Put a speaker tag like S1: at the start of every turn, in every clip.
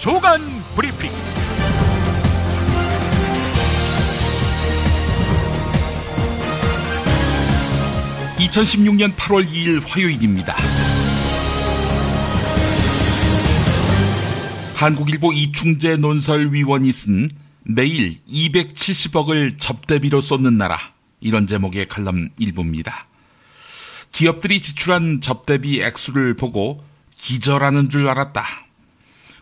S1: 주간 브리핑. (2016년 8월 2일) 화요일입니다. 한국일보 이충재 논설위원이 쓴 매일 270억을 접대비로 쏟는 나라, 이런 제목의 칼럼 일부입니다. 기업들이 지출한 접대비 액수를 보고 기절하는 줄 알았다.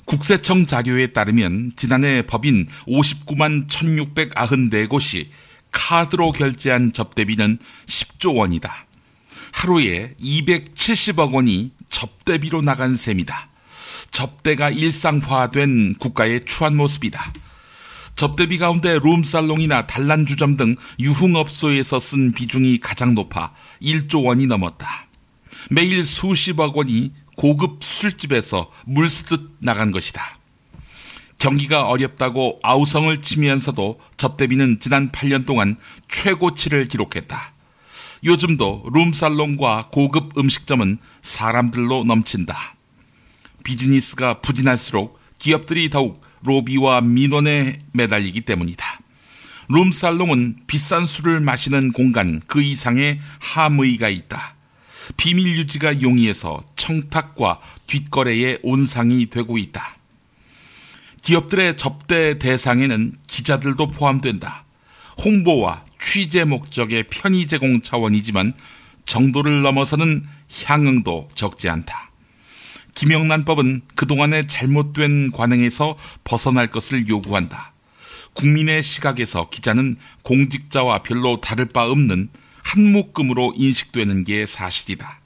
S1: 국세청 자료에 따르면 지난해 법인 59만 1694곳이 카드로 결제한 접대비는 10조 원이다. 하루에 270억 원이 접대비로 나간 셈이다. 접대가 일상화된 국가의 추한 모습이다. 접대비 가운데 룸살롱이나 단란주점 등 유흥업소에서 쓴 비중이 가장 높아 1조 원이 넘었다. 매일 수십억 원이 고급 술집에서 물 쓰듯 나간 것이다. 경기가 어렵다고 아우성을 치면서도 접대비는 지난 8년 동안 최고치를 기록했다. 요즘도 룸살롱과 고급 음식점은 사람들로 넘친다. 비즈니스가 부진할수록 기업들이 더욱 로비와 민원에 매달리기 때문이다. 룸살롱은 비싼 술을 마시는 공간 그 이상의 함의가 있다. 비밀 유지가 용이해서 청탁과 뒷거래의 온상이 되고 있다. 기업들의 접대 대상에는 기자들도 포함된다. 홍보와 취재 목적의 편의 제공 차원이지만 정도를 넘어서는 향응도 적지 않다. 김영란법은 그동안의 잘못된 관행에서 벗어날 것을 요구한다. 국민의 시각에서 기자는 공직자와 별로 다를 바 없는 한 묶음으로 인식되는 게 사실이다.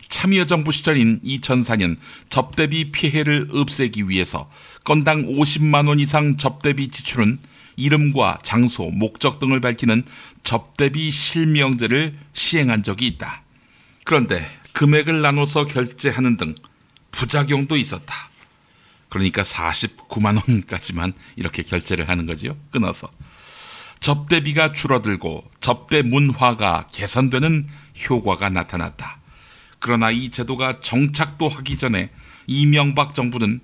S1: 참여정부 시절인 2004년 접대비 피해를 없애기 위해서 건당 50만 원 이상 접대비 지출은 이름과 장소, 목적 등을 밝히는 접대비 실명제를 시행한 적이 있다. 그런데 금액을 나눠서 결제하는 등 부작용도 있었다. 그러니까 49만 원까지만 이렇게 결제를 하는 거지요. 끊어서. 접대비가 줄어들고 접대 문화가 개선되는 효과가 나타났다. 그러나 이 제도가 정착도 하기 전에 이명박 정부는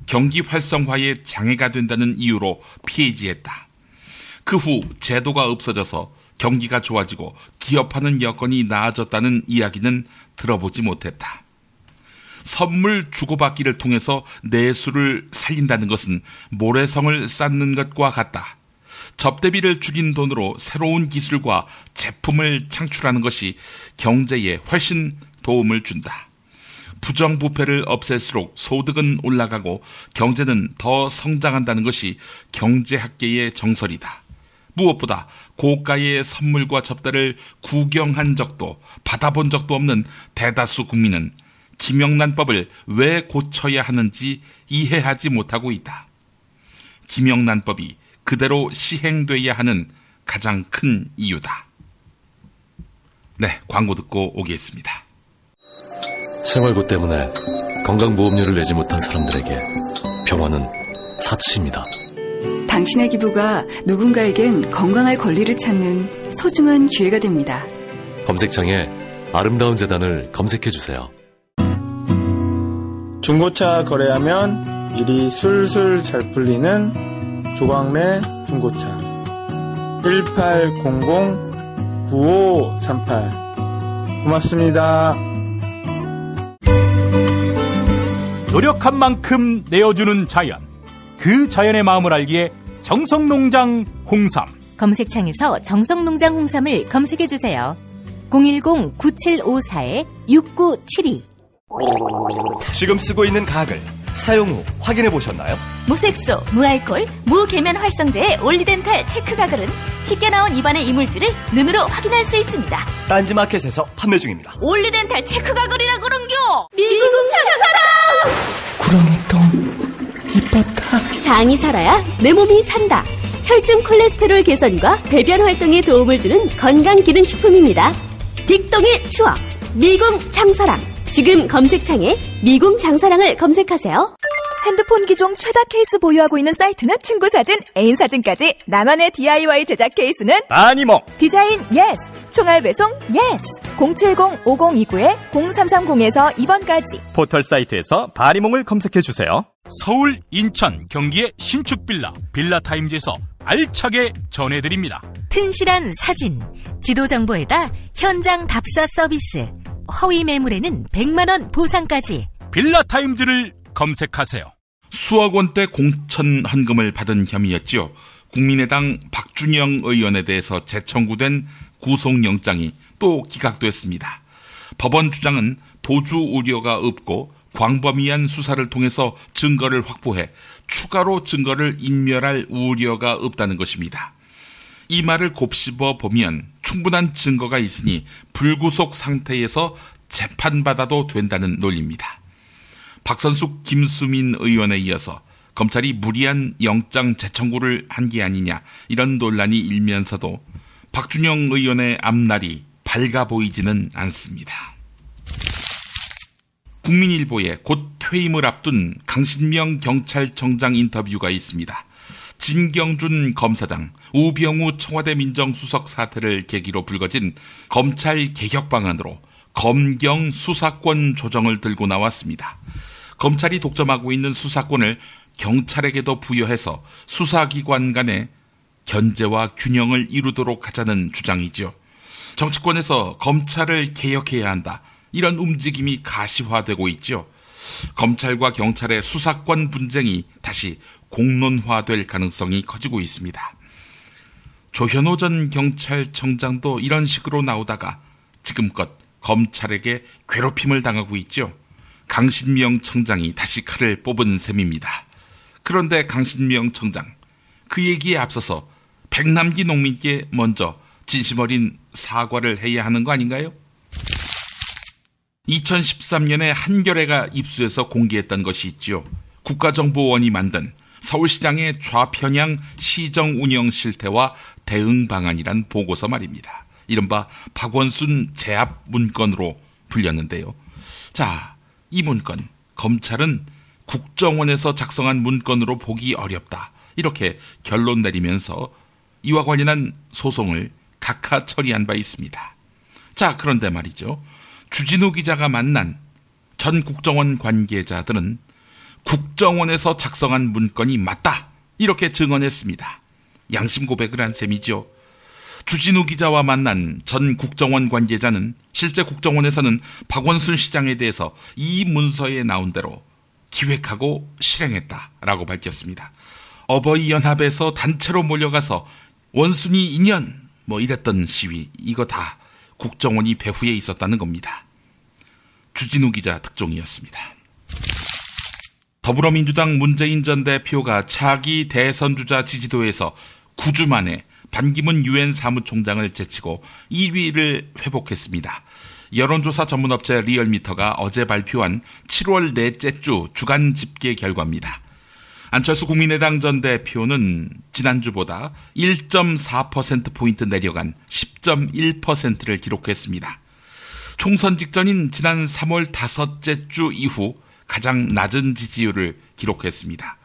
S1: 경기 활성화에 장애가 된다는 이유로 폐지했다. 그 후 제도가 없어져서 경기가 좋아지고 기업하는 여건이 나아졌다는 이야기는 들어보지 못했다. 선물 주고받기를 통해서 내수를 살린다는 것은 모래성을 쌓는 것과 같다. 접대비를 줄인 돈으로 새로운 기술과 제품을 창출하는 것이 경제에 훨씬 도움을 준다. 부정부패를 없앨수록 소득은 올라가고 경제는 더 성장한다는 것이 경제학계의 정설이다. 무엇보다 고가의 선물과 접대를 구경한 적도 받아본 적도 없는 대다수 국민은 김영란법을 왜 고쳐야 하는지 이해하지 못하고 있다. 김영란법이 그대로 시행돼야 하는 가장 큰 이유다. 네, 광고 듣고 오겠습니다.
S2: 생활고 때문에 건강보험료를 내지 못한 사람들에게 병원은 사치입니다.
S3: 당신의 기부가 누군가에겐 건강할 권리를 찾는 소중한 기회가 됩니다.
S2: 검색창에 아름다운 재단을 검색해주세요.
S4: 중고차 거래하면 일이 술술 잘 풀리는 조광래 중고차 1800-9538 고맙습니다.
S1: 노력한 만큼 내어주는 자연, 그 자연의 마음을 알기에 정성농장 홍삼.
S5: 검색창에서 정성농장 홍삼을 검색해주세요. 010-9754-6972.
S6: 지금 쓰고 있는 가글 사용 후 확인해 보셨나요?
S7: 무색소, 무알콜, 무계면 활성제의 올리덴탈 체크 가글은 쉽게 나온 입안의 이물질을 눈으로 확인할 수 있습니다.
S6: 딴지마켓에서 판매 중입니다.
S7: 올리덴탈 체크 가글이라 그런겨. 미궁 장사랑.
S8: 구렁이똥 이뻤다.
S7: 장이 살아야 내 몸이 산다. 혈중 콜레스테롤 개선과 배변 활동에 도움을 주는 건강기능식품입니다. 빅동의 추억 미궁 장사랑. 지금 검색창에 미궁 장사랑을 검색하세요.
S9: 핸드폰 기종 최다 케이스 보유하고 있는 사이트는 친구 사진, 애인 사진까지 나만의 DIY 제작 케이스는
S1: 아니모.
S9: 디자인 예스, 총알 배송 예스. 070-5029-0330에서 2번까지
S1: 포털 사이트에서 바리몽을 검색해주세요. 서울, 인천, 경기의 신축 빌라, 빌라타임즈에서 알차게 전해드립니다.
S5: 튼실한 사진, 지도 정보에다 현장 답사 서비스, 허위 매물에는 100만원 보상까지.
S1: 빌라타임즈를 검색하세요.
S8: 수억 원대 공천 헌금을 받은 혐의였죠. 국민의당 박준영 의원에 대해서 재청구된 구속영장이 또 기각됐습니다. 법원 주장은 도주 우려가 없고 광범위한 수사를 통해서 증거를 확보해 추가로 증거를 인멸할 우려가 없다는 것입니다. 이 말을 곱씹어 보면 충분한 증거가 있으니 불구속 상태에서 재판받아도 된다는 논리입니다. 박선숙, 김수민 의원에 이어서 검찰이 무리한 영장 재청구를 한 게 아니냐, 이런 논란이 일면서도 박준영 의원의 앞날이 밝아 보이지는 않습니다. 국민일보에 곧 퇴임을 앞둔 강신명 경찰청장 인터뷰가 있습니다. 진경준 검사장, 우병우 청와대 민정수석 사태를 계기로 불거진 검찰 개혁 방안으로 검경 수사권 조정을 들고 나왔습니다. 검찰이 독점하고 있는 수사권을 경찰에게도 부여해서 수사기관 간의 견제와 균형을 이루도록 하자는 주장이죠. 정치권에서 검찰을 개혁해야 한다, 이런 움직임이 가시화되고 있죠. 검찰과 경찰의 수사권 분쟁이 다시 공론화될 가능성이 커지고 있습니다. 조현오 전 경찰청장도 이런 식으로 나오다가 지금껏 검찰에게 괴롭힘을 당하고 있죠. 강신명 청장이 다시 칼을 뽑은 셈입니다. 그런데 강신명 청장, 그 얘기에 앞서서 백남기 농민께 먼저 진심 어린 사과를 해야 하는 거 아닌가요? 2013년에 한겨레가 입수해서 공개했던 것이 있죠. 국가정보원이 만든 서울시장의 좌편향 시정 운영 실태와 대응 방안이란 보고서 말입니다. 이른바 박원순 제압 문건으로 불렸는데요. 자, 이 문건, 검찰은 국정원에서 작성한 문건으로 보기 어렵다, 이렇게 결론 내리면서 이와 관련한 소송을 각하 처리한 바 있습니다. 자, 그런데 말이죠. 주진우 기자가 만난 전 국정원 관계자들은 국정원에서 작성한 문건이 맞다, 이렇게 증언했습니다. 양심 고백을 한 셈이죠. 주진우 기자와 만난 전 국정원 관계자는 실제 국정원에서는 박원순 시장에 대해서 이 문서에 나온 대로 기획하고 실행했다라고 밝혔습니다. 어버이연합에서 단체로 몰려가서 원순이 인연 이랬던 시위, 이거 다 국정원이 배후에 있었다는 겁니다. 주진우 기자 특종이었습니다. 더불어민주당 문재인 전 대표가 차기 대선주자 지지도에서 9주 만에 반기문 유엔 사무총장을 제치고 1위를 회복했습니다. 여론조사 전문업체 리얼미터가 어제 발표한 7월 넷째 주 주간 집계 결과입니다. 안철수 국민의당 전 대표는 지난주보다 1.4%포인트 내려간 10.1%를 기록했습니다. 총선 직전인 지난 3월 5째 주 이후 가장 낮은 지지율을 기록했습니다.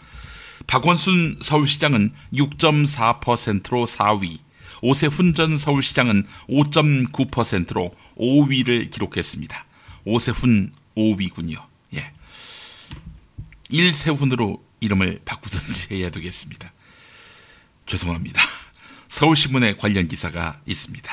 S8: 박원순 서울시장은 6.4%로 4위, 오세훈 전 서울시장은 5.9%로 5위를 기록했습니다. 오세훈 5위군요. 예. 일세훈으로 이름을 바꾸든지 해야 되겠습니다. 죄송합니다. 서울신문에 관련 기사가 있습니다.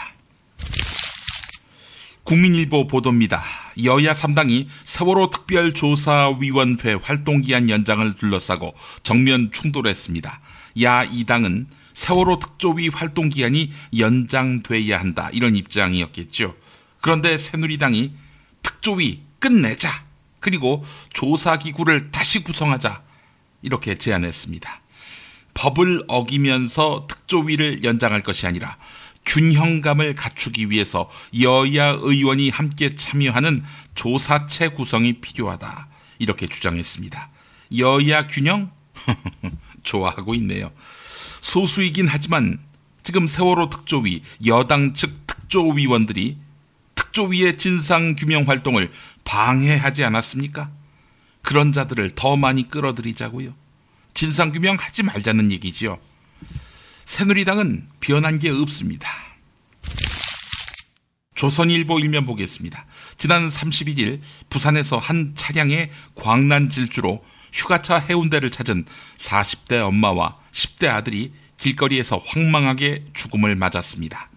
S8: 국민일보 보도입니다. 여야 3당이 세월호 특별조사위원회 활동기한 연장을 둘러싸고 정면 충돌했습니다. 야 2당은 세월호 특조위 활동기한이 연장돼야 한다, 이런 입장이었겠죠. 그런데 새누리당이 특조위 끝내자, 그리고 조사기구를 다시 구성하자, 이렇게 제안했습니다. 법을 어기면서 특조위를 연장할 것이 아니라 균형감을 갖추기 위해서 여야 의원이 함께 참여하는 조사체 구성이 필요하다, 이렇게 주장했습니다. 여야 균형? 좋아하고 있네요. 소수이긴 하지만 지금 세월호 특조위, 여당 측 특조위원들이 특조위의 진상규명 활동을 방해하지 않았습니까? 그런 자들을 더 많이 끌어들이자고요. 진상규명 하지 말자는 얘기지요. 새누리당은 변한 게 없습니다. 조선일보 일면 보겠습니다. 지난 31일 부산에서 한 차량의 광난 질주로 휴가차 해운대를 찾은 40대 엄마와 10대 아들이 길거리에서 황망하게 죽음을 맞았습니다.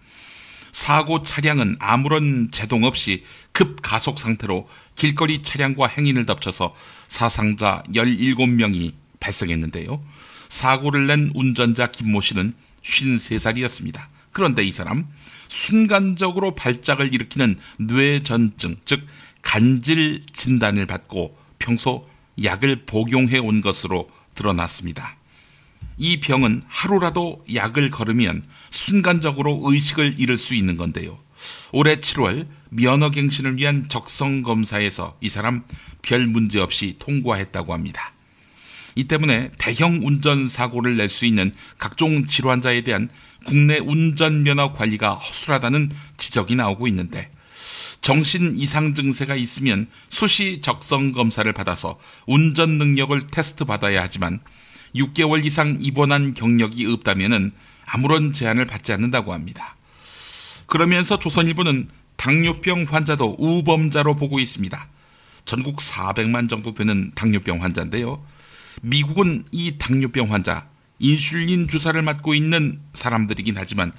S8: 사고 차량은 아무런 제동 없이 급가속 상태로 길거리 차량과 행인을 덮쳐서 사상자 17명이 발생했는데요. 사고를 낸 운전자 김모 씨는 53살이었습니다. 그런데 이 사람 순간적으로 발작을 일으키는 뇌전증, 즉 간질 진단을 받고 평소 약을 복용해 온 것으로 드러났습니다. 이 병은 하루라도 약을 걸으면 순간적으로 의식을 잃을 수 있는 건데요. 올해 7월 면허갱신을 위한 적성검사에서 이 사람 별 문제 없이 통과했다고 합니다. 이 때문에 대형 운전사고를 낼 수 있는 각종 질환자에 대한 국내 운전면허 관리가 허술하다는 지적이 나오고 있는데, 정신 이상 증세가 있으면 수시 적성검사를 받아서 운전 능력을 테스트 받아야 하지만 6개월 이상 입원한 경력이 없다면 아무런 제한을 받지 않는다고 합니다. 그러면서 조선일보는 당뇨병 환자도 우범자로 보고 있습니다. 전국 400만 정도 되는 당뇨병 환자인데요. 미국은 이 당뇨병 환자, 인슐린 주사를 맞고 있는 사람들이긴 하지만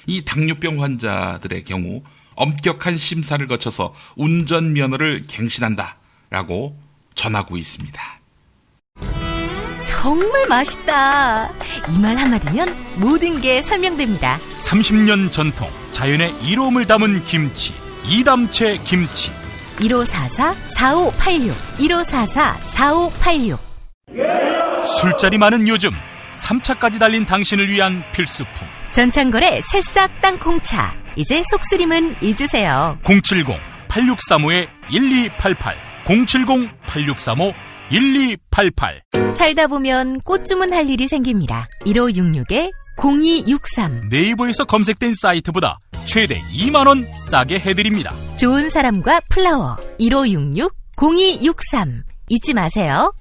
S8: 이 당뇨병 환자들의 경우 엄격한 심사를 거쳐서 운전면허를 갱신한다라고 전하고 있습니다.
S5: 정말 맛있다. 이 말 한마디면 모든 게 설명됩니다.
S1: 30년 전통, 자연의 이로움을 담은 김치, 이담채 김치.
S5: 1544-4586 1544-4586.
S1: 술자리 많은 요즘 3차까지 달린 당신을 위한 필수품
S5: 전창걸의 새싹 땅콩차. 이제 속쓰림은 잊으세요.
S1: 070-8635-1288 070-8635-1288.
S5: 살다 보면 꽃 주문할 일이 생깁니다. 1566-0263.
S1: 네이버에서 검색된 사이트보다 최대 2만원 싸게 해드립니다.
S5: 좋은 사람과 플라워. 1566-0263. 잊지 마세요.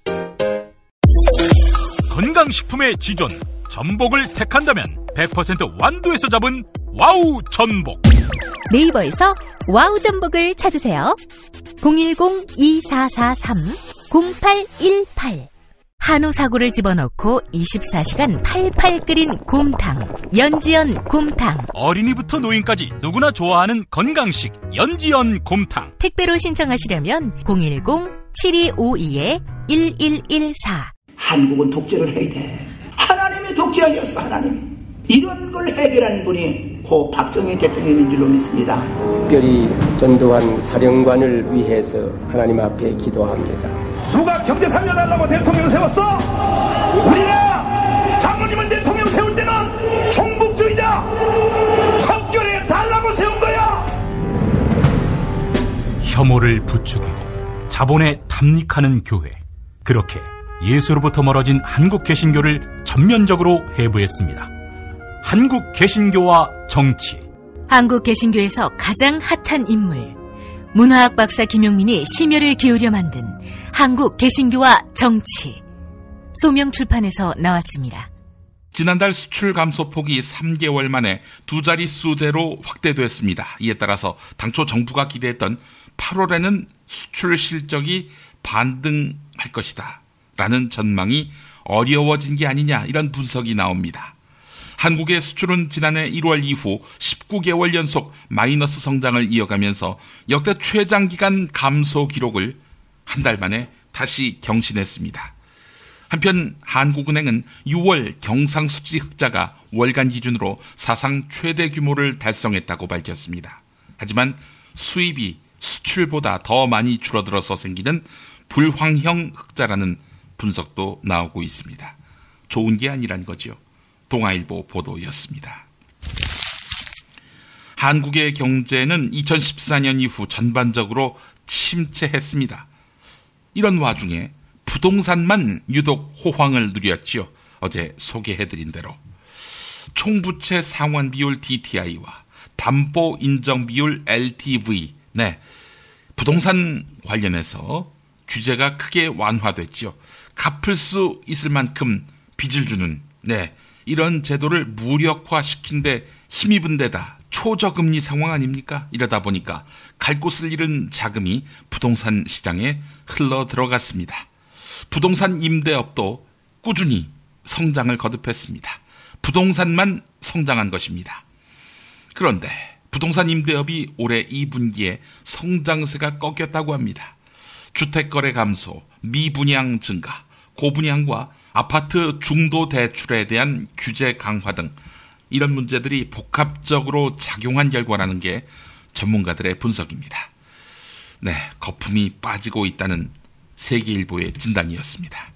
S1: 건강식품의 지존 전복을 택한다면 100% 완도에서 잡은 와우 전복.
S5: 네이버에서 와우 전복을 찾으세요. 010-2443-0818. 한우 사고를 집어넣고 24시간 팔팔 끓인 곰탕, 연지연 곰탕.
S1: 어린이부터 노인까지 누구나 좋아하는 건강식 연지연 곰탕.
S5: 택배로 신청하시려면 010-7252-1114.
S10: 한국은 독재를 해야 돼. 하나님이 독재하셨어. 하나님. 이런 걸 해결한 분이 고 박정희 대통령인 줄로 믿습니다.
S11: 특별히 전두환 사령관을 위해서 하나님 앞에 기도합니다.
S12: 누가 경제 살려달라고 대통령 세웠어? 우리가 장모님을 대통령 세울 때는 종북주의자 청결해 달라고 세운 거야.
S1: 혐오를 부추기고 자본에 탐닉하는 교회. 그렇게 예수로부터 멀어진 한국 개신교를 전면적으로 해부했습니다. 한국 개신교와 정치.
S5: 한국 개신교에서 가장 핫한 인물, 문화학 박사 김용민이 심혈을 기울여 만든 한국 개신교와 정치. 소명출판에서 나왔습니다.
S8: 지난달 수출 감소폭이 3개월 만에 두 자릿수대로 확대됐습니다. 이에 따라서 당초 정부가 기대했던 8월에는 수출 실적이 반등할 것이다 라는 전망이 어려워진 게 아니냐, 이런 분석이 나옵니다. 한국의 수출은 지난해 1월 이후 19개월 연속 마이너스 성장을 이어가면서 역대 최장기간 감소 기록을 한 달 만에 다시 경신했습니다. 한편 한국은행은 6월 경상수지 흑자가 월간 기준으로 사상 최대 규모를 달성했다고 밝혔습니다. 하지만 수입이 수출보다 더 많이 줄어들어서 생기는 불황형 흑자라는 분석도 나오고 있습니다. 좋은 게 아니란 거죠. 동아일보 보도였습니다. 한국의 경제는 2014년 이후 전반적으로 침체했습니다. 이런 와중에 부동산만 유독 호황을 누렸지요. 어제 소개해드린 대로 총부채 상환 비율 DTI와 담보 인정 비율 LTV, 부동산 관련해서 규제가 크게 완화됐지요. 갚을 수 있을 만큼 빚을 주는 이런 제도를 무력화시킨 데 힘입은 데다 초저금리 상황 아닙니까? 이러다 보니까 갈 곳을 잃은 자금이 부동산 시장에 흘러 들어갔습니다. 부동산 임대업도 꾸준히 성장을 거듭했습니다. 부동산만 성장한 것입니다. 그런데 부동산 임대업이 올해 2분기에 성장세가 꺾였다고 합니다. 주택거래 감소, 미분양 증가, 고분양과 아파트 중도 대출에 대한 규제 강화 등 이런 문제들이 복합적으로 작용한 결과라는 게 전문가들의 분석입니다. 네, 거품이 빠지고 있다는 세계일보의 진단이었습니다.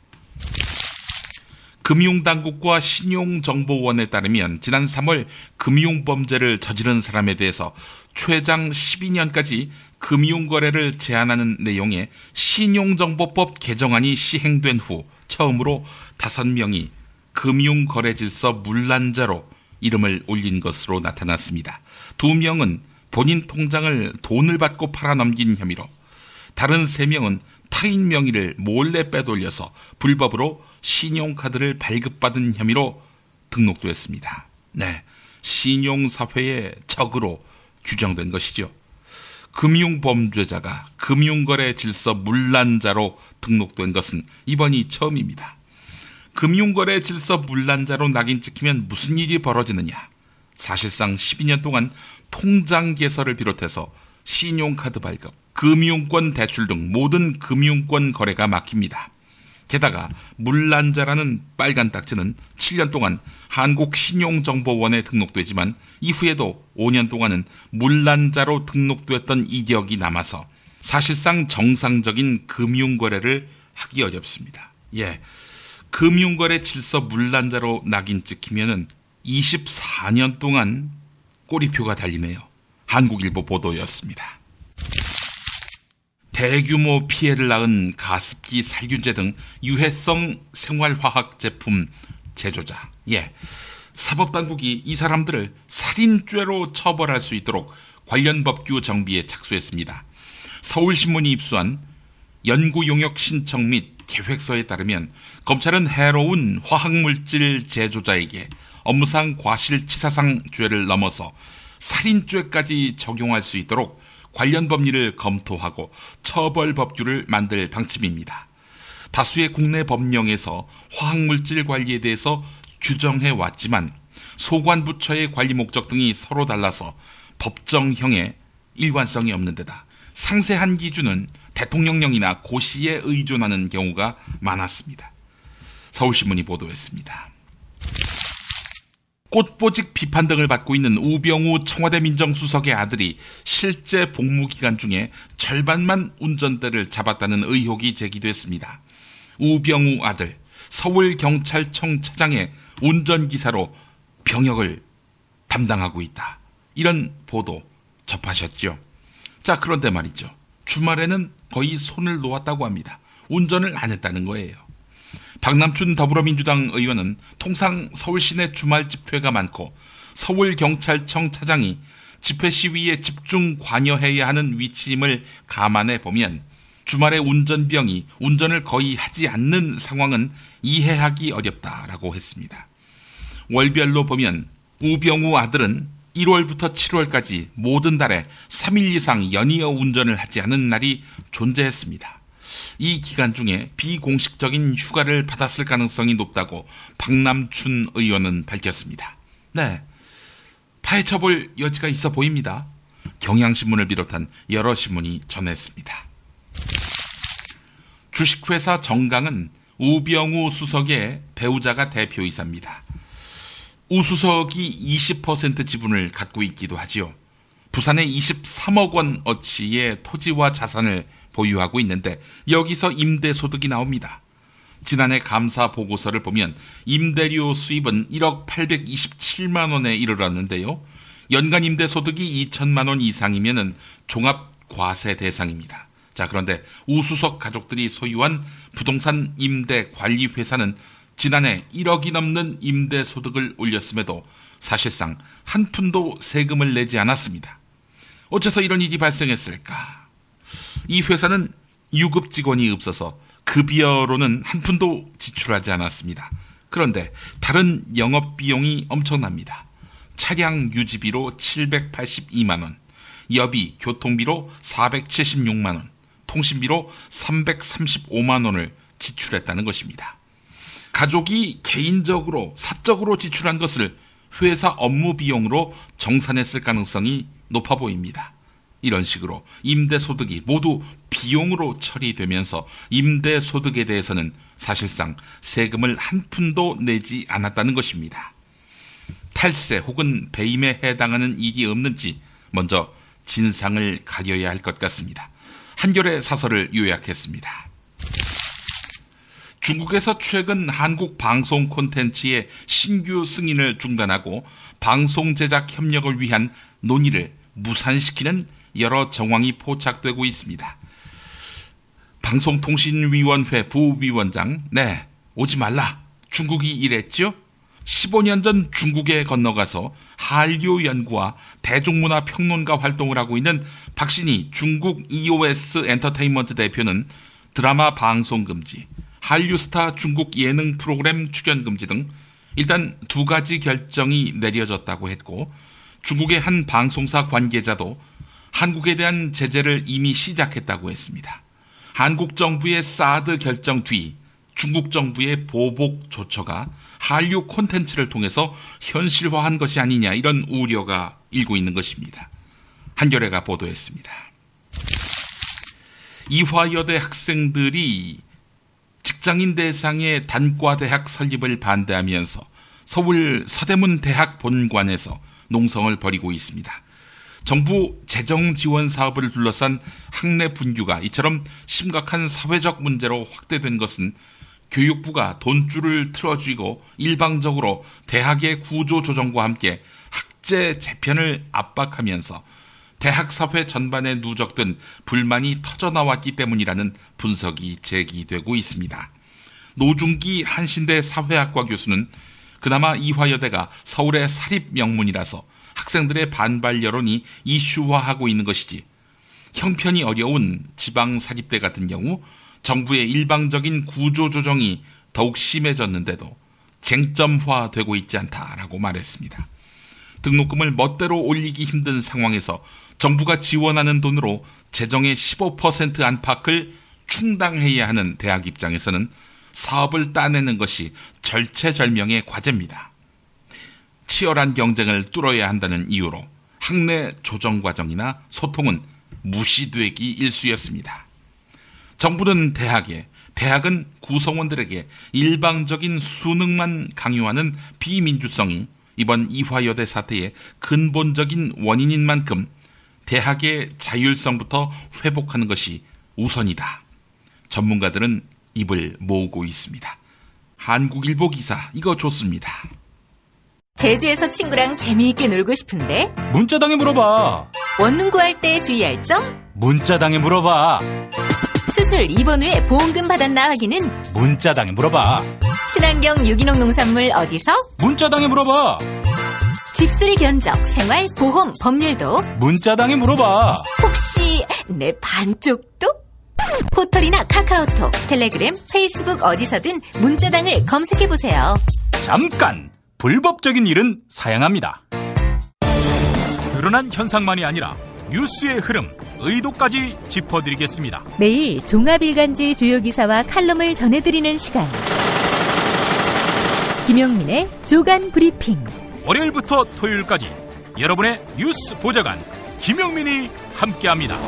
S8: 금융당국과 신용정보원에 따르면 지난 3월 금융범죄를 저지른 사람에 대해서 최장 12년까지 금융거래를 제한하는 내용의 신용정보법 개정안이 시행된 후 처음으로 5명이 금융거래질서 문란자로 이름을 올린 것으로 나타났습니다. 2명은 본인 통장을 돈을 받고 팔아넘긴 혐의로, 다른 3명은 타인 명의를 몰래 빼돌려서 불법으로 신용카드를 발급받은 혐의로 등록됐습니다. 네, 신용사회의 적으로 규정된 것이죠. 금융범죄자가 금융거래 질서 문란자로 등록된 것은 이번이 처음입니다. 금융거래 질서 문란자로 낙인 찍히면 무슨 일이 벌어지느냐? 사실상 12년 동안 통장 개설을 비롯해서 신용카드 발급, 금융권 대출 등 모든 금융권 거래가 막힙니다. 게다가 문란자라는 빨간 딱지는 7년 동안 한국신용정보원에 등록되지만 이후에도 5년 동안은 문란자로 등록되었던 이력이 남아서 사실상 정상적인 금융거래를 하기 어렵습니다. 예, 금융거래 질서 문란자로 낙인 찍히면은 24년 동안 꼬리표가 달리네요. 한국일보 보도였습니다. 대규모 피해를 낳은 가습기, 살균제 등 유해성 생활화학 제품 제조자. 예, 사법당국이 이 사람들을 살인죄로 처벌할 수 있도록 관련 법규 정비에 착수했습니다. 서울신문이 입수한 연구용역 신청 및 계획서에 따르면 검찰은 해로운 화학물질 제조자에게 업무상 과실치사상 죄를 넘어서 살인죄까지 적용할 수 있도록 관련 법리를 검토하고 처벌 법규를 만들 방침입니다. 다수의 국내 법령에서 화학물질 관리에 대해서 규정해 왔지만 소관부처의 관리 목적 등이 서로 달라서 법정형에 일관성이 없는 데다 상세한 기준은 대통령령이나 고시에 의존하는 경우가 많았습니다. 서울신문이 보도했습니다. 꽃보직 비판 등을 받고 있는 우병우 청와대 민정수석의 아들이 실제 복무 기간 중에 절반만 운전대를 잡았다는 의혹이 제기됐습니다. 우병우 아들, 서울경찰청 차장의 운전기사로 병역을 담당하고 있다. 이런 보도 접하셨죠? 자, 그런데 말이죠. 주말에는 거의 손을 놓았다고 합니다. 운전을 안 했다는 거예요. 박남춘 더불어민주당 의원은 통상 서울 시내 주말 집회가 많고 서울경찰청 차장이 집회 시위에 집중 관여해야 하는 위치임을 감안해 보면 주말에 운전병이 운전을 거의 하지 않는 상황은 이해하기 어렵다라고 했습니다. 월별로 보면 우병우 아들은 1월부터 7월까지 모든 달에 3일 이상 연이어 운전을 하지 않은 날이 존재했습니다. 이 기간 중에 비공식적인 휴가를 받았을 가능성이 높다고 박남춘 의원은 밝혔습니다. 네, 파헤쳐볼 여지가 있어 보입니다. 경향신문을 비롯한 여러 신문이 전했습니다. 주식회사 정강은 우병우 수석의 배우자가 대표이사입니다. 우 수석이 20% 지분을 갖고 있기도 하지요. 부산에 23억 원 어치의 토지와 자산을 보유하고 있는데 여기서 임대소득이 나옵니다. 지난해 감사 보고서를 보면 임대료 수입은 1억 827만 원에 이르렀는데요. 연간 임대소득이 2천만 원 이상이면 종합과세 대상입니다. 자, 그런데 우수석 가족들이 소유한 부동산 임대관리회사는 지난해 1억이 넘는 임대소득을 올렸음에도 사실상 한 푼도 세금을 내지 않았습니다. 어째서 이런 일이 발생했을까? 이 회사는 유급 직원이 없어서 급여로는 한 푼도 지출하지 않았습니다. 그런데 다른 영업비용이 엄청납니다. 차량 유지비로 782만 원, 여비, 교통비로 476만 원, 통신비로 335만 원을 지출했다는 것입니다. 가족이 개인적으로 사적으로 지출한 것을 회사 업무 비용으로 정산했을 가능성이 높아 보입니다. 이런 식으로 임대소득이 모두 비용으로 처리되면서 임대소득에 대해서는 사실상 세금을 한 푼도 내지 않았다는 것입니다. 탈세 혹은 배임에 해당하는 일이 없는지 먼저 진상을 가려야 할 것 같습니다. 한겨레 사설을 요약했습니다. 중국에서 최근 한국 방송 콘텐츠의 신규 승인을 중단하고 방송 제작 협력을 위한 논의를 무산시키는 여러 정황이 포착되고 있습니다. 방송통신위원회 부위원장, 네, 오지 말라. 중국이 이랬죠? 15년 전 중국에 건너가서 한류 연구와 대중문화 평론가 활동을 하고 있는 박신희 중국 EOS 엔터테인먼트 대표는 드라마 방송 금지, 한류스타 중국 예능 프로그램 출연 금지 등 일단 2가지 결정이 내려졌다고 했고, 중국의 한 방송사 관계자도 한국에 대한 제재를 이미 시작했다고 했습니다. 한국 정부의 사드 결정 뒤 중국 정부의 보복 조처가 한류 콘텐츠를 통해서 현실화한 것이 아니냐, 이런 우려가 일고 있는 것입니다. 한겨레가 보도했습니다. 이화여대 학생들이 직장인 대상의 단과대학 설립을 반대하면서 서울 서대문 대학 본관에서 농성을 벌이고 있습니다. 정부 재정 지원 사업을 둘러싼 학내 분규가 이처럼 심각한 사회적 문제로 확대된 것은 교육부가 돈줄을 틀어쥐고 일방적으로 대학의 구조 조정과 함께 학제 재편을 압박하면서 대학 사회 전반에 누적된 불만이 터져나왔기 때문이라는 분석이 제기되고 있습니다. 노중기 한신대 사회학과 교수는 그나마 이화여대가 서울의 사립 명문이라서 학생들의 반발 여론이 이슈화하고 있는 것이지, 형편이 어려운 지방 사립대 같은 경우 정부의 일방적인 구조조정이 더욱 심해졌는데도 쟁점화되고 있지 않다라고 말했습니다. 등록금을 멋대로 올리기 힘든 상황에서 정부가 지원하는 돈으로 재정의 15% 안팎을 충당해야 하는 대학 입장에서는 사업을 따내는 것이 절체절명의 과제입니다. 치열한 경쟁을 뚫어야 한다는 이유로 학내 조정 과정이나 소통은 무시되기 일쑤였습니다. 정부는 대학에, 대학은 구성원들에게 일방적인 수능만 강요하는 비민주성이 이번 이화여대 사태의 근본적인 원인인 만큼 대학의 자율성부터 회복하는 것이 우선이다. 전문가들은 입을 모으고 있습니다. 한국일보 기사, 이거 좋습니다.
S5: 제주에서 친구랑 재미있게 놀고 싶은데
S1: 문자당에 물어봐.
S5: 원룸 구할 때 주의할 점?
S1: 문자당에 물어봐.
S5: 수술 입원 후에 보험금 받았나 확인은
S1: 문자당에 물어봐.
S5: 친환경 유기농 농산물 어디서?
S1: 문자당에 물어봐.
S5: 집수리 견적, 생활, 보험, 법률도
S1: 문자당에 물어봐.
S5: 혹시 내 반쪽도? 포털이나 카카오톡, 텔레그램, 페이스북 어디서든 문자당을 검색해보세요.
S1: 잠깐! 불법적인 일은 사양합니다. 드러난 현상만이 아니라 뉴스의 흐름, 의도까지 짚어드리겠습니다.
S5: 매일 종합일간지 주요 기사와 칼럼을 전해드리는 시간. 김용민의 조간 브리핑.
S1: 월요일부터 토요일까지 여러분의 뉴스 보좌관 김용민이 함께합니다.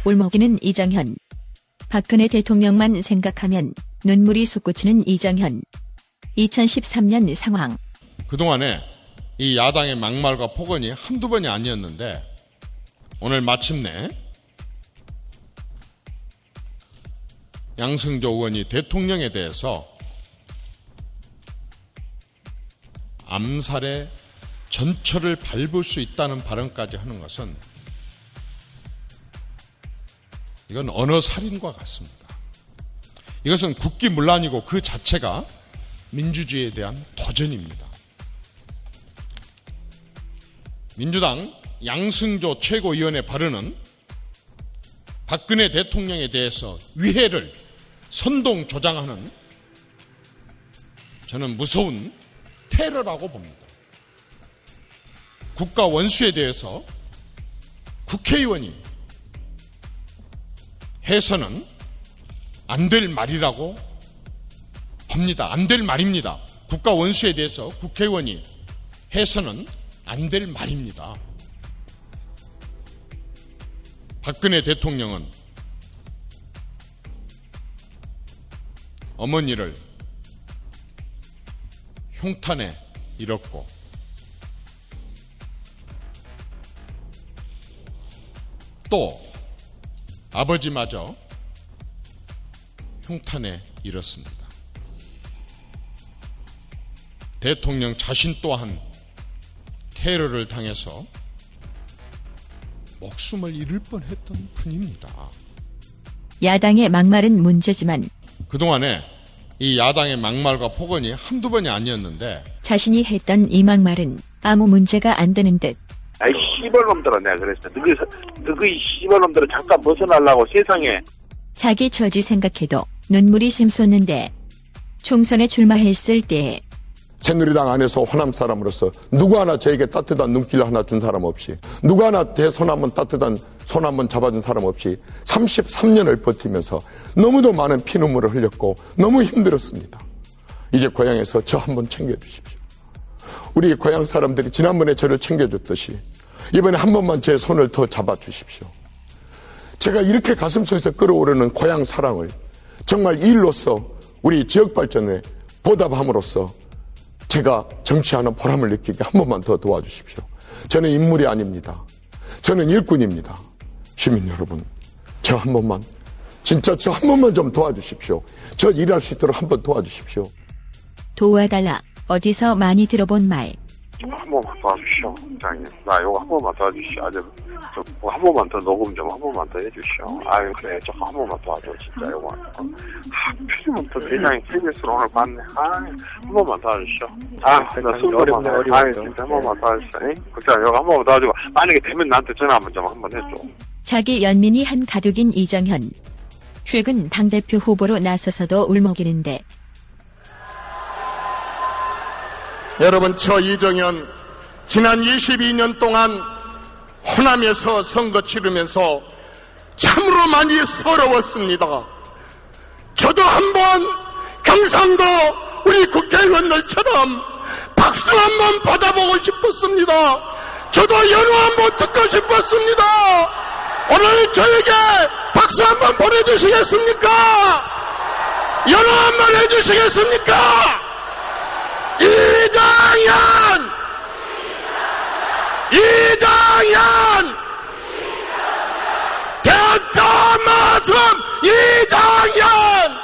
S13: 울먹이는 이정현. 박근혜 대통령만 생각하면 눈물이 솟구치는 이정현. 2013년 상황.
S14: 그동안에 이 야당의 막말과 폭언이 한두 번이 아니었는데 오늘 마침내 양승조 의원이 대통령에 대해서 암살의 전철을 밟을 수 있다는 발언까지 하는 것은 이건 언어 살인과 같습니다. 이것은 국기문란이고 그 자체가 민주주의에 대한 도전입니다. 민주당 양승조 최고위원의 발언은 박근혜 대통령에 대해서 위해를 선동 조장하는 저는 무서운 테러라고 봅니다. 국가 원수에 대해서 국회의원이 해서는 안 될 말이라고 봅니다. 안 될 말입니다. 국가 원수에 대해서 국회의원이 해서는 안 될 말입니다. 박근혜 대통령은 어머니를 흉탄에 잃었고 또 아버지마저 흉탄에 잃었습니다. 대통령 자신 또한 테러를 당해서 목숨을 잃을 뻔했던 분입니다.
S13: 야당의 막말은 문제지만
S14: 그동안에 이 야당의 막말과 폭언이 한두 번이 아니었는데
S13: 자신이 했던 이 막말은 아무 문제가 안 되는 듯.
S15: 아이 씨발놈들아, 내가 그랬어. 너희 씨발놈들은 잠깐 벗어나려고 세상에.
S13: 자기 처지 생각해도 눈물이 샘솟는데 총선에 출마했을 때
S16: 새누리당 안에서 호남 사람으로서 누구 하나 저에게 따뜻한 눈길 하나 준 사람 없이, 누구 하나 대손 한번 따뜻한 손 한번 잡아준 사람 없이 33년을 버티면서 너무도 많은 피눈물을 흘렸고 너무 힘들었습니다. 이제 고향에서 저 한번 챙겨주십시오. 우리 고향 사람들이 지난번에 저를 챙겨줬듯이 이번에 한 번만 제 손을 더 잡아주십시오. 제가 이렇게 가슴속에서 끓어오르는 고향 사랑을 정말 일로서 우리 지역 발전에 보답함으로써 제가 정치하는 보람을 느끼게 한 번만 더 도와주십시오. 저는 인물이 아닙니다. 저는 일꾼입니다. 시민 여러분, 저 한 번만, 진짜 저 한 번만 좀 도와주십시오. 저 일할 수 있도록 한 번 도와주십시오.
S13: 도와달라. 어디서 많이 들어본 말.
S15: 한 번만 도와주시오. 장님, 나 이거 한 번만 도와주시오. 한 번만 더 녹음 좀 한 번만 더 해주시오. 아유, 그래, 저 한 번만 도와줘, 진짜 이거. 필요면 또 대장이 KBS로 오늘 봤네. 한 번만 도와주시오. 나 술버렸네. 진짜 한 번만 도와주시오. 그래, 이거 한 번만 도와주고, 만약에 되면 나한테 전화 한번 해줘.
S13: 자기 연민이 한 가득인 이정현. 최근 당대표 후보로 나서서도 울먹이는데.
S17: 여러분, 저 이정현 지난 22년 동안 호남에서 선거 치르면서 참으로 많이 서러웠습니다. 저도 한번 경상도 우리 국회의원들처럼 박수 한번 받아보고 싶었습니다. 저도 연호 한번 듣고 싶었습니다. 오늘 저에게 박수 한번 보내주시겠습니까? 연호 한번 해주시겠습니까? 이정현! 대표 말씀 이정현!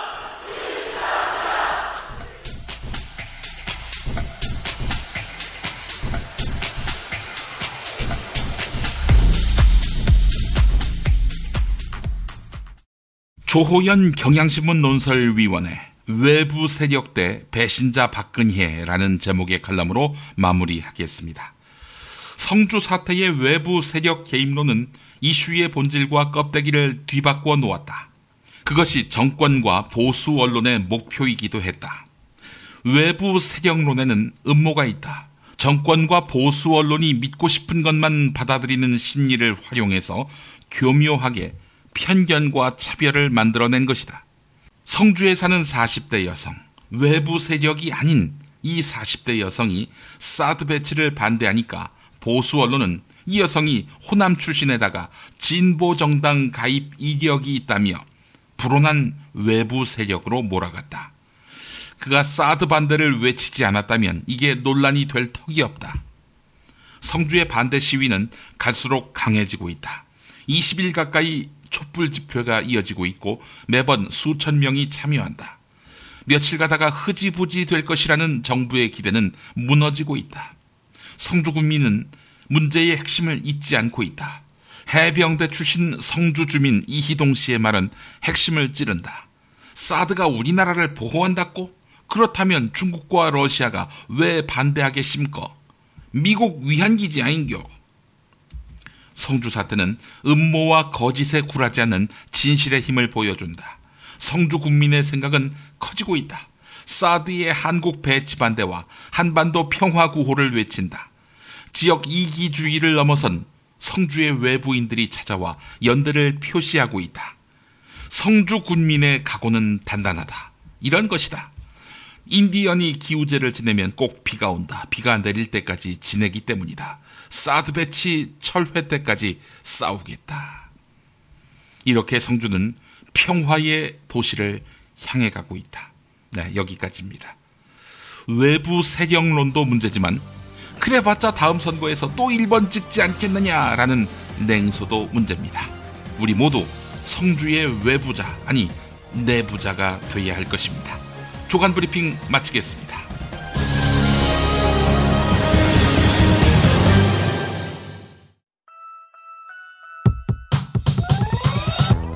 S8: 조호연 경향신문 논설위원회 외부 세력 대 배신자 박근혜라는 제목의 칼럼으로 마무리하겠습니다. 성주 사태의 외부 세력 개입론은 이슈의 본질과 껍데기를 뒤바꿔 놓았다. 그것이 정권과 보수 언론의 목표이기도 했다. 외부 세력론에는 음모가 있다. 정권과 보수 언론이 믿고 싶은 것만 받아들이는 심리를 활용해서 교묘하게 편견과 차별을 만들어낸 것이다. 성주에 사는 40대 여성, 외부 세력이 아닌 이 40대 여성이 사드 배치를 반대하니까 보수 언론은 이 여성이 호남 출신에다가 진보정당 가입 이력이 있다며 불온한 외부 세력으로 몰아갔다. 그가 사드 반대를 외치지 않았다면 이게 논란이 될 턱이 없다. 성주의 반대 시위는 갈수록 강해지고 있다. 20일 가까이 촛불 집회가 이어지고 있고 매번 수천 명이 참여한다. 며칠 가다가 흐지부지 될 것이라는 정부의 기대는 무너지고 있다. 성주 군민은 문제의 핵심을 잊지 않고 있다. 해병대 출신 성주 주민 이희동 씨의 말은 핵심을 찌른다. 사드가 우리나라를 보호한다고? 그렇다면 중국과 러시아가 왜 반대하겠습니까? 미국 위한기지 아닌겨? 성주 사태는 음모와 거짓에 굴하지 않는 진실의 힘을 보여준다. 성주 국민의 생각은 커지고 있다. 사드의 한국 배치 반대와 한반도 평화 구호를 외친다. 지역 이기주의를 넘어선 성주의 외부인들이 찾아와 연대를 표시하고 있다. 성주 군민의 각오는 단단하다. 이런 것이다. 인디언이 기우제를 지내면 꼭 비가 온다. 비가 내릴 때까지 지내기 때문이다. 사드 배치 철회 때까지 싸우겠다. 이렇게 성주는 평화의 도시를 향해 가고 있다. 네, 여기까지입니다. 외부 세력론도 문제지만 그래봤자 다음 선거에서 또 1번 찍지 않겠느냐라는 냉소도 문제입니다. 우리 모두 성주의 외부자, 아니 내부자가 돼야 할 것입니다. 조간 브리핑 마치겠습니다.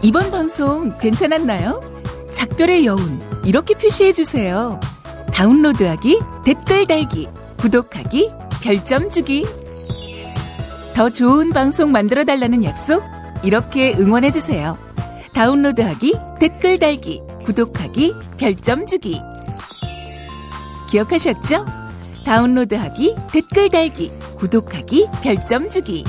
S18: 이번 방송 괜찮았나요? 작별의 여운 이렇게 표시해주세요. 다운로드하기, 댓글 달기, 구독하기, 별점 주기. 더 좋은 방송 만들어달라는 약속 이렇게 응원해주세요. 다운로드하기, 댓글 달기, 구독하기, 별점 주기. 기억하셨죠? 다운로드하기, 댓글 달기, 구독하기, 별점 주기.